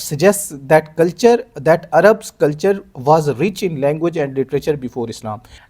suggests that Arab's culture was rich in language and literature before Islam।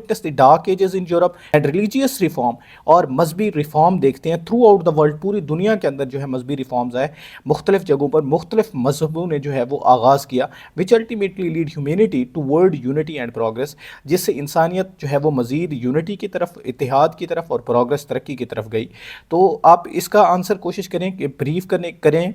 witnessed the dark ages in Europe and religious reform, اور مذہبی reform دیکھتے ہیں through out the world, پوری دنیا کے اندر جو ہے مذہبی ریفارمز آئے، مختلف جگہوں پر مختلف مذہبوں نے جو ہے وہ آغاز کیا، which ultimately lead humanity toward unity and progress، جس سے انسانیت جو ہے وہ مزید یونٹی کی طرف، اتحاد کی طرف اور پروگرس، ترقی کی طرف گئی۔ تو آپ اس کا آنسر کوشش کریں کہ بریف کریں،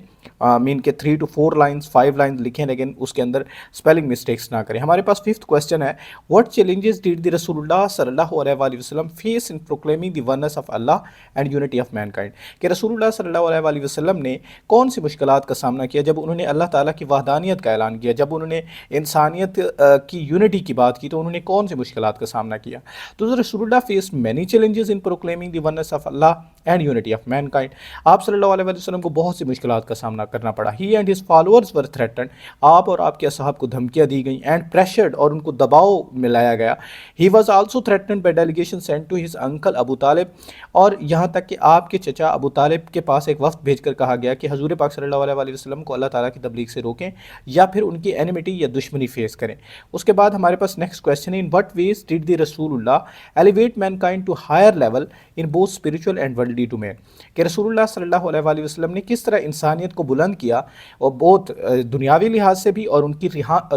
مین کہ 3 to 4 لائنز 5 لائنز لکھیں، لیکن اس کے اندر اسپیلنگ مسٹیکس نہ کریں۔ ہمارے پاس 5th کویسچن ہے، واٹ چیلنجز ڈیڈ دی رسول اللہ صلی اللہ علیہ وآلہ وسلم face in proclaiming the oneness of Allah and unity of mankind, کہ رسول اللہ صلی اللہ علیہ وآلہ وسلم نے کون سی مشکلات کا سامنا کیا جب انہوں نے اللہ تعالیٰ کی وحدانیت کا اعلان کیا، جب انہوں نے انسانیت کی یونٹی کی بات کی تو انہوں نے کون سی مشکلات کا سامنا کیا؟ تو رسول اللہ face many challenges in proclaiming the oneness of Allah and unity of mankind, آپ صلی اللہ علیہ وسلم کو بہت سی مشکلات کا سامنا کرنا پڑا۔ He and his followers were threatened, آپ اور آپ کے اصحاب کو دھمکیاں دی گئیں، اینڈ پریشرڈ، اور ان کو دباؤ میں لایا گیا۔ He was also threatened by delegation sent to his uncle Abu Talib, اور یہاں تک کہ آپ کے چچا ابو طالب کے پاس ایک وفد بھیج کر کہا گیا کہ حضور پاک صلی اللہ علیہ وآلہ وسلم کو اللہ تعالیٰ کی تبلیغ سے روکیں یا پھر ان کی اینیمیٹی یا دشمنی فیس کریں۔ اس کے بعد ہمارے پاس نیکسٹ کویسچن ہے، in what ways did the رسول اللہ elevate mankind to higher level in both spiritual and worldly domain, کہ رسول اللہ صلی اللہ علیہ وآلہ وسلم نے کس طرح انسانیت کو بلند کیا، اور بہت دنیاوی لحاظ سے بھی اور ان کی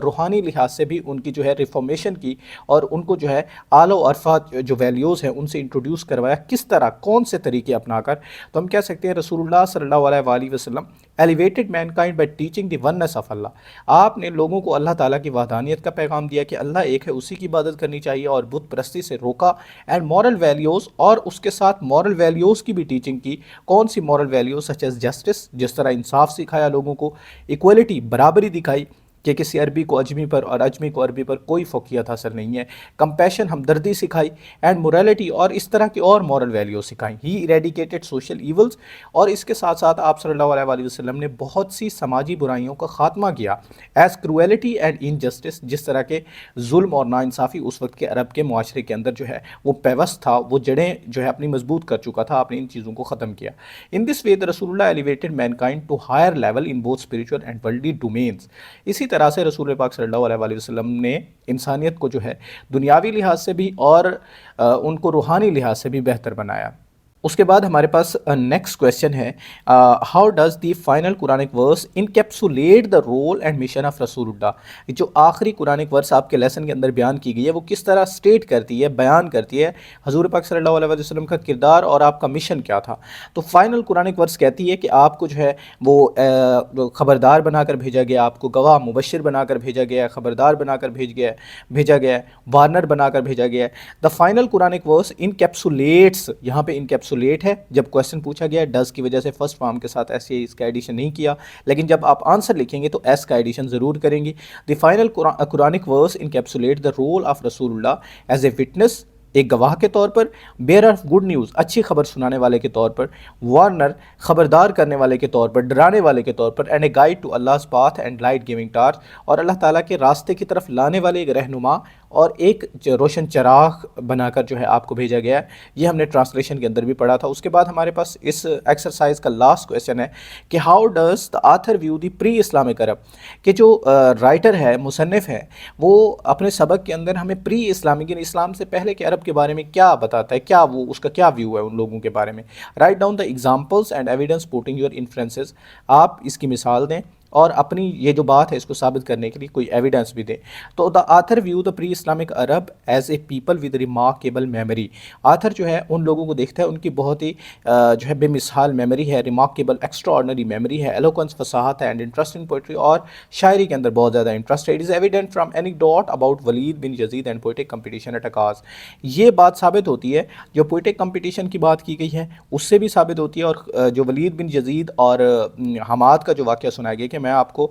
روحانی لحاظ سے بھی ان کی جو ہے ریفارمیشن کی، اور ان کو جو ہے اعلیٰ و عرفات جو ویلیوز ہیں ان سے انٹروڈیوس کروایا، کس طرح، کون سے طریقے اپنا کر۔ تو ہم کہہ سکتے ہیں رسول اللہ صلی اللہ علیہ وآلہ وسلم elevated mankind by teaching the oneness of Allah, آپ نے لوگوں کو اللہ تعالیٰ کی وحدانیت کا پیغام دیا کہ اللہ ایک ہے، اسی کی عبادت کرنی چاہیے، اور بت پرستی سے روکا، اینڈ مورل ویلیوز، اور اس کے ساتھ مورل ویلیوز کی بھی ٹیچنگ کی۔ کون سی moral values? Such as justice, جس طرح انصاف سکھایا لوگوں کو، ایکویلٹی، برابری دکھائی کہ کسی عربی کو اجمی پر اور اجمی کو عربی پر کوئی فوقیت حاصل نہیں ہے، کمپیشن، ہمدردی سکھائی، اینڈ موریلٹی، اور اس طرح کی اور مورل ویلیوز سکھائیں۔ ہی ایریڈیکیٹڈ سوشل ایولز، اور اس کے ساتھ ساتھ آپ صلی اللہ علیہ وآلہ وسلم نے بہت سی سماجی برائیوں کا خاتمہ کیا، ایز کرویلٹی اینڈ انجسٹس، جس طرح کے ظلم اور ناانصافی اس وقت کے عرب کے معاشرے کے اندر جو ہے وہ پیوست تھا، وہ جڑیں جو ہے اپنی مضبوط کر چکا تھا، آپ نے ان چیزوں کو ختم کیا۔ ان دس وے رسول اللہ elevated mankind to higher level in both spiritual and worldly domains, اسی طرح سے رسول پاک صلی اللہ علیہ وآلہ وسلم نے انسانیت کو جو ہے دنیاوی لحاظ سے بھی اور ان کو روحانی لحاظ سے بھی بہتر بنایا۔ اس کے بعد ہمارے پاس نیکسٹ کویسچن ہے، how does the final Quranic verse encapsulate the role and mission of رسول اللہ، جو آخری قرآنک ورس آپ کے لیسن کے اندر بیان کی گئی ہے وہ کس طرح اسٹیٹ کرتی ہے، بیان کرتی ہے حضور پاک صلی اللہ علیہ وسلم کا کردار اور آپ کا مشن کیا تھا؟ تو فائنل قرآنک ورس کہتی ہے کہ آپ کو جو ہے وہ خبردار بنا کر بھیجا گیا، آپ کو گواہ مبشر بنا کر بھیجا گیا ہے، خبردار بنا کر بھیجا گیا ہے، وارنر بنا کر بھیجا گیا ہے۔ The final Quranic verse encapsulates, یہاں پہ انکیپسولیٹ ہے، جب کویسچن پوچھا گیا ڈز کی وجہ سے فرسٹ فارم کے ساتھ ایسے اس کا ایڈیشن نہیں کیا، لیکن جب آپ آنسر لکھیں گے تو ایس کا ایڈیشن ضرور کریں گے۔ The final Quranic verse encapsulate the role of رسول اللہ ایز اے وٹنس، ایک گواہ کے طور پر، بیئر آف گڈ نیوز، اچھی خبر سنانے والے کے طور پر، وارنر، خبردار کرنے والے کے طور پر، ڈرانے والے کے طور پر، and a guide to Allah's path and light giving torch, اور اللہ تعالیٰ کے راستے کی طرف لانے والے ایک رہنما اور ایک روشن چراغ بنا کر جو ہے آپ کو بھیجا گیا ہے۔ یہ ہم نے ٹرانسلیشن کے اندر بھی پڑھا تھا۔ اس کے بعد ہمارے پاس اس ایکسرسائز کا لاسٹ کویسچن ہے کہ how does the author view the pre Islamic Arab, کہ جو رائٹر ہے، مصنف ہے، وہ اپنے سبق کے اندر ہمیں پری اسلامک، یعنی اسلام سے پہلے کے عرب کے بارے میں کیا بتاتا ہے، کیا وہ اس کا کیا ویو ہے ان لوگوں کے بارے میں۔ Write down the examples and evidence putting your inferences, آپ اس کی مثال دیں اور اپنی یہ جو بات ہے اس کو ثابت کرنے کے لیے کوئی ایویڈنس بھی دیں۔ تو the author view the pre Islamic Arab as a people with remarkable memory, author جو ہے ان لوگوں کو دیکھتا ہے ان کی بہت ہی جو ہے بے مثال میموری ہے، ریمارکیبل ایکسٹرا آرڈنری میموری ہے، ایلوکوینس، فصاحت ہے، اینڈ انٹرسٹ ان پوئٹری، اور شاعری کے اندر بہت زیادہ انٹرسٹ ہے۔ It is evident from anecdote about Walid bin Yazid and poetic competition at Ukaz, یہ بات ثابت ہوتی ہے، جو پوئٹک کمپٹیشن کی بات کی گئی ہے اس سے بھی ثابت ہوتی ہے، اور جو ولید بن یزید اور حماد کا جو واقعہ سنایا گیا کہ میں آپ کو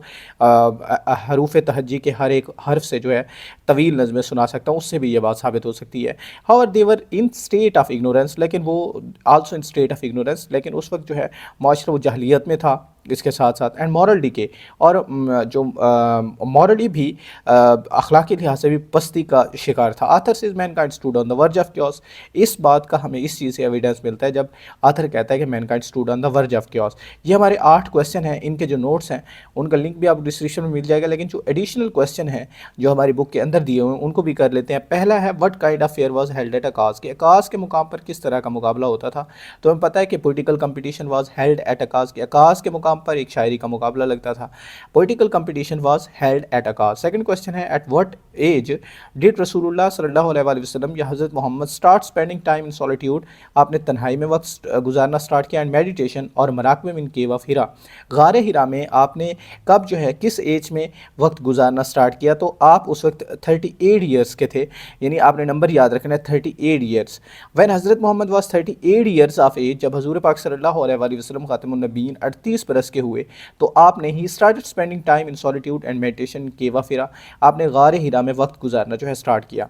حروف تہجی کے ہر ایک حرف سے جو ہے طویل نظمیں سنا سکتا ہوں، اس سے بھی یہ بات ثابت ہو سکتی ہے۔ however they were in state of ignorance، لیکن وہ also in state of ignorance، لیکن اس وقت جو ہے معاشرہ وہ جہلیت میں تھا، اس کے ساتھ ساتھ اینڈ مورل ڈیکے، اور جو مورلی بھی اخلاقی لحاظ سے بھی پستی کا شکار تھا. Author says mankind stood on the verge of chaos. اس بات کا ہمیں اس چیز سے ایویڈنس ملتا ہے جب آتھر کہتا ہے کہ mankind stood on the verge of chaos. یہ ہمارے 8 کویسچن ہیں، ان کے جو نوٹس ہیں ان کا لنک بھی آپ ڈسکرپشن میں مل جائے گا، لیکن جو ایڈیشنل کویسچن ہیں جو ہماری بک کے اندر دیے ہوئے ہیں ان کو بھی کر لیتے ہیں. پہلا ہے what kind of fair was held at Ukaz, کہ اکاز کے مقام پر کس طرح کا مقابلہ ہوتا تھا. تو ہمیں پتہ ہے کہ political competition was held at Ukaz, کہ اکاز کے مقام پر ایک شاعری کا مقابلہ لگتا تھا. Political competition was held at Ukaz. Second question ہے ایٹ وٹ ایج ڈیڈ رسول اللہ صلی اللہ علیہ وآلہ وسلم یا حضرت محمد start spending time in solitude, آپ نے تنہائی میں وقت گزارنا اسٹارٹ کیا، اینڈ میڈیٹیشن اور مراقبے من کیو آف ہرا، غار ہرا میں آپ نے کب جو ہے کس ایج میں وقت گزارنا اسٹارٹ کیا. تو آپ اس وقت 38 ایئرس کے تھے، یعنی آپ نے نمبر یاد رکھنا ہے 38 ایئرس. وین حضرت محمد واز 38 ایئرس آف ایج، جب حضور پاک صلی اللہ علیہ وآلہ وسلم خاتم النبیین 38 برس کے ہوئے تو آپ نے ہی started spending time in solitude and meditation cave of Hira, آپ نے غار ہرا میں وقت گزارنا جو ہے اسٹارٹ کیا.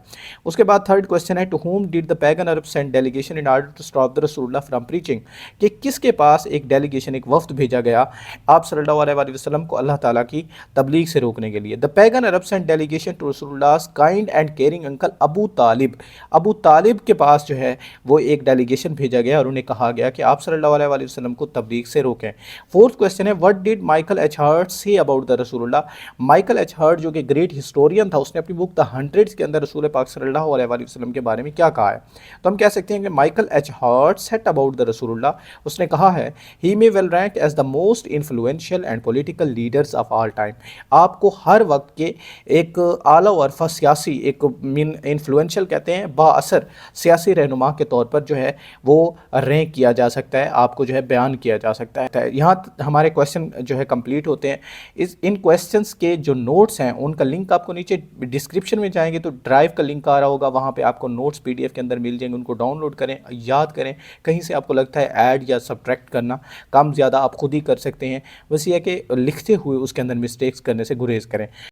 اس کے بعد تھرڈ کویسچن ہے to whom did the pagan Arab send delegation in order to stop the رسول اللہ فرام پریچنگ، کہ کس کے پاس ایک ڈیلیگیشن ایک وفد بھیجا گیا آپ صلی اللہ علیہ وآلہ وسلم کو اللہ تعالیٰ کی تبلیغ سے روکنے کے لیے. The pagan Arab send delegation to رسول اللہ kind and caring uncle Abu Talib, Abu طالب کے پاس جو ہے وہ ایک ڈیلیگیشن بھیجا گیا اور انہیں کہا گیا کہ آپ صلی اللہ علیہ وآلہ وسلم کو تبلیغ سے روکیں. فورتھ کویسچن ہے what did Michael H Hart see about the رسول اللہ. مائیکل ایچ ہارٹ جو کہ گریٹ ہسٹورین تھا، اس نے اپنی بک دا ہنڈریڈس کے اندر رسول پاک صلی اللہ علیہ وآلہ وسلم کے بارے میں کیا کہا ہے. تو ہم کہہ سکتے ہیں کہ Michael H Hart said about the رسول اللہ، اس نے کہا ہے ہی may well rank as the most influential and political leaders of all time. آپ کو ہر وقت کے ایک اعلیٰ و عرفہ سیاسی، ایک انفلوئنشل کہتے ہیں با اثر سیاسی رہنما کے طور پر جو ہے وہ رینک کیا جا سکتا ہے، آپ کو جو ہے بیان کیا جا سکتا ہے. یہاں ہمارے کویسچن جو ہے کمپلیٹ ہوتے ہیں. ان کویسچنس کے جو نوٹس ہیں ان کا لنک آپ کو نیچے ڈسکرپشن میں جائیں گے تو ڈرائیو کا لنک آ رہا ہوگا، وہاں پہ آپ کو نوٹس PDF کے اندر مل جائیں گے، ان کو ڈاؤن لوڈ کریں، یاد کریں. کہیں سے آپ کو لگتا ہے ایڈ یا سبٹریکٹ کرنا کم زیادہ آپ خود ہی کر سکتے ہیں، بس یہ ہے کہ لکھتے ہوئے اس کے اندر مسٹیکس کرنے سے گریز کریں.